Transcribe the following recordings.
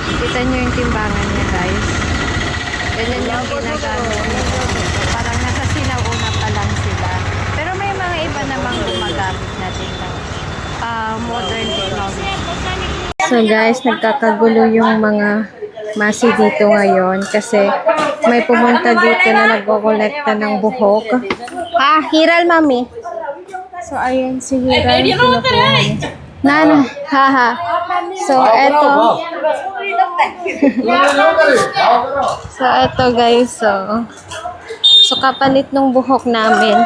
Kita nyo yung timbangan niya, guys. Ganyan yung ginagamit niya. Parang nasa sinauna pa lang sila. Pero may mga iba namang gumagamit natin ng modern technology. So guys, nagkakagulo yung mga masi dito ngayon kasi may pumunta dito na nagko-kolekta ng buhok. Hiral, mami. So, ayun si Hiral. Nana, haha. So, eto. So, eto guys. So, kapalit ng buhok namin.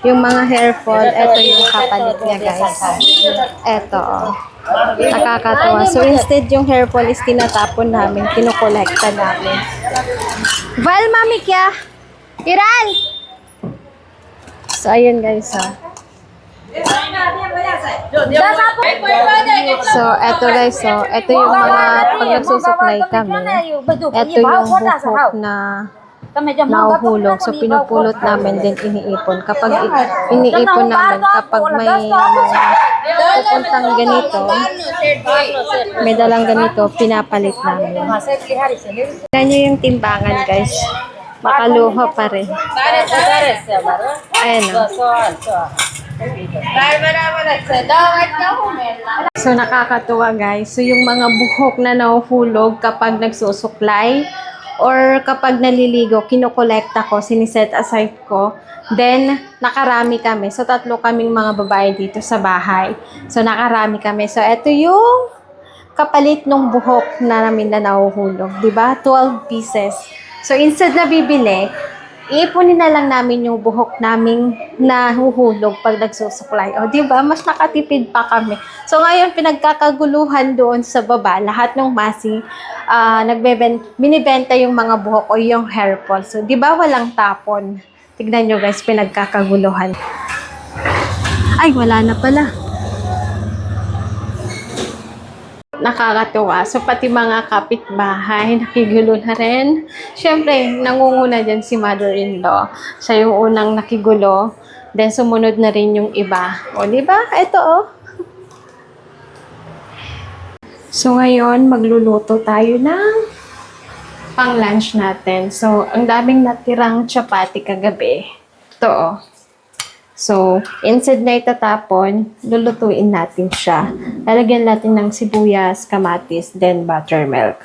Yung mga hair fall, eto yung kapalit niya guys. Eto. Nakakatawa. So, instead yung hair fall is tinatapon namin, kinukolekta namin. Val, mami kya? Hiral! So, ayun guys. So, eto guys, eto yung mga pag nagsusuklay kami, eto yung buhok na nahuhulog. So, pinupulot namin din iniipon. Kapag iniipon namin, kapag may mga pupuntang ganito, may dalang ganito, pinapalit namin. Tignan nyo yung timbangan guys. Makaluha pa rin. Ayan o. So, nakakatuwa guys. So, yung mga buhok na nahuhulog kapag nagsusuklay or kapag naliligo, kinokolekta ko, siniset aside ko. Then, nakarami kami. So, 3 kaming mga babae dito sa bahay. So, nakarami kami. So, eto yung kapalit ng buhok na namin na nahuhulog. Diba? 12 pieces. So, instead na bibili, iipunin na lang namin yung buhok naming nahuhulog pag nagsusuklay. O, diba? Mas nakatipid pa kami. So, ngayon, pinagkakaguluhan doon sa baba. Lahat ng masi, binibenta yung mga buhok o yung hair fall. So, diba? Walang tapon. Tignan nyo guys, pinagkakaguluhan. Ay, wala na pala. Nakakatuwa. So, pati mga kapitbahay, nakigulo na rin. Siyempre, nangunguna dyan si mother-in-law. Siya yung unang nakigulo. Then, sumunod na rin yung iba. O, diba? Ito, oh. So, ngayon, magluluto tayo ng pang-lunch natin. So, ang daming natirang chapati kagabi. Ito, oh. So, instead na itatapon, lulutuin natin siya. Lalagyan natin ng sibuyas, kamatis, then buttermilk.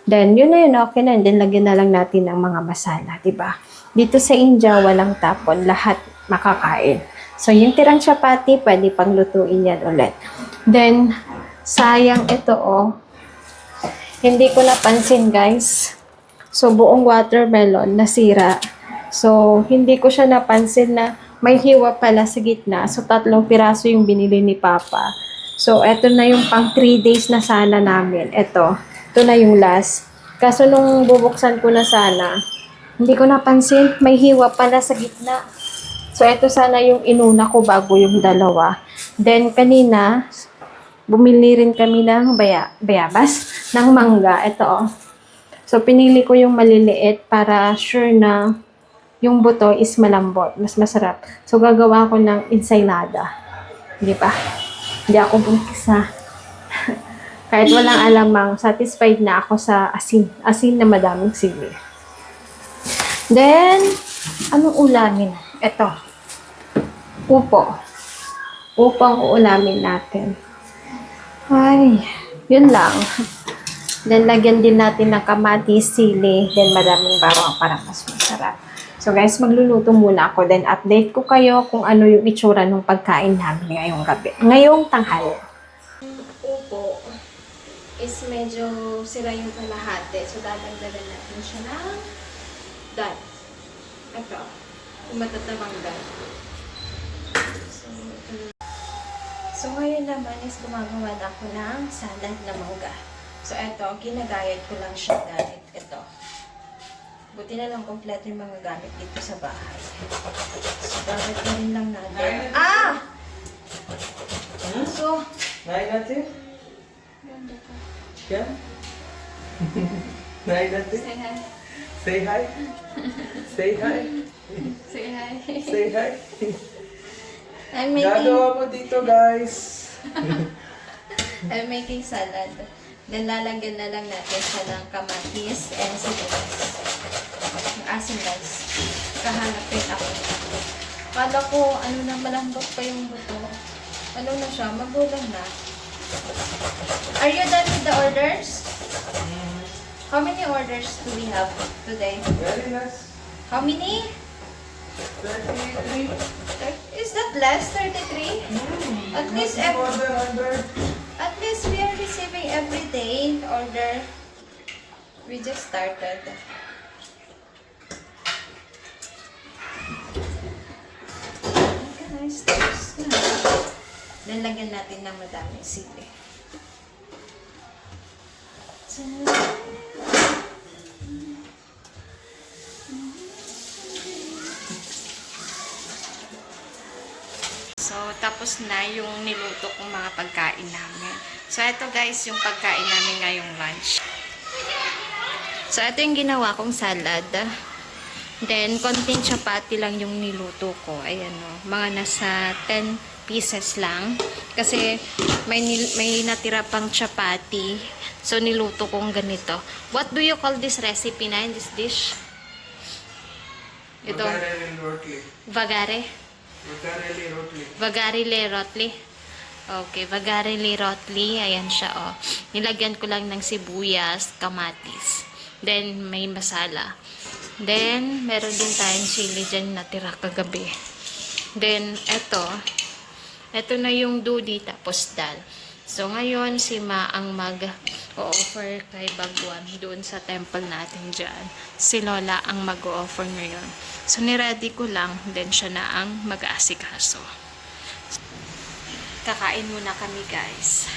Then, yun na yun, okay na. Then, lagyan na lang natin ng mga masala, diba? Dito sa India, walang tapon. Lahat makakain. So, yung tirang chapati, pwede pang lutuin yan ulit. Then, sayang ito, oh. Hindi ko napansin, guys. So, buong watermelon nasira. So, hindi ko siya napansin na may hiwa pala sa gitna. So, 3 piraso yung binili ni Papa. So, eto na yung pang 3 days na sana namin. Ito na yung last. Kaso nung bubuksan ko na sana, hindi ko napansin, may hiwa pala sa gitna. So, eto sana yung inuna ko bago yung dalawa. Then, kanina, bumili rin kami ng bayabas, ng mangga. Ito, oh. So, pinili ko yung maliliit para sure na yung buto is malambot, mas masarap. So, gagawa ko ng ensaymada. Hindi pa. Hindi ako buntis ha. Kahit walang alamang, satisfied na ako sa asin. Asin na madaming sili. Then, anong ulamin? Ito. Upo. Upo ang uulamin natin. Ay, yun lang. Then, lagyan din natin ng kamatis, sili, then madaming bawang para mas masarap. So guys, magluluto muna ako. Then update ko kayo kung ano yung itsura ng pagkain namin ngayong gabi. Ngayong tanghali. Upo is medyo sira yung kalahati. So dadagdagan natin siya ng dal. Ito. Yung matatabang dal. So ngayon naman is gumagawa na ako ng salad na mangga. So ito, ginagayat ko lang siya dahil ito. Buti na lang kompleto yung mga gamit dito sa bahay. So, gamit na rin lang natin. So, Naik natin? ganda ka. Kya? Naik natin? Say hi. Say hi? Say hi? Say hi. Say hi? I'm making Gagawa mo dito, guys. salad. Then, lalagyan na lang natin siya ng kamatis and sibuyas. Yung asin, guys. Kahanapin ako. Kala ko, ano na, malambot pa yung buto. Ano na siya, magulang na. Are you done with the orders? How many orders do we have today? Very nice. How many? 33. Is that less? 33? At least More than 100. At least we are receiving every day order. We just started. Okay, nice. Tapos na. Then, lagyan natin ng madaming sili. So, tapos na yung niluto kong mga pagkain namin. So, ito guys, yung pagkain namin ngayong lunch. So, ito yung ginawa kong salad. Then, konting chapati lang yung niluto ko. Ayan o, mga nasa 10 pieces lang. Kasi, may natira pang chapati. So, niluto kong ganito. What do you call this recipe na in this dish? Ito. Vagare rotli. Vagare? Vagare rotli. Vagarile rotli. Okay, vagarile rotli. Ayan siya, oh. Nilagyan ko lang ng sibuyas, kamatis. Then, may masala. Then, meron din tayong chili dyan natira kagabi. Then, eto na yung dudi tapos dal. So, ngayon, si Ma ang mag-o-offer kay Bagwan doon sa temple natin dyan. Si Lola ang mag-o-offer ngayon. So, niready ko lang, then siya na ang mag-aasikaso. Kakain muna kami, guys.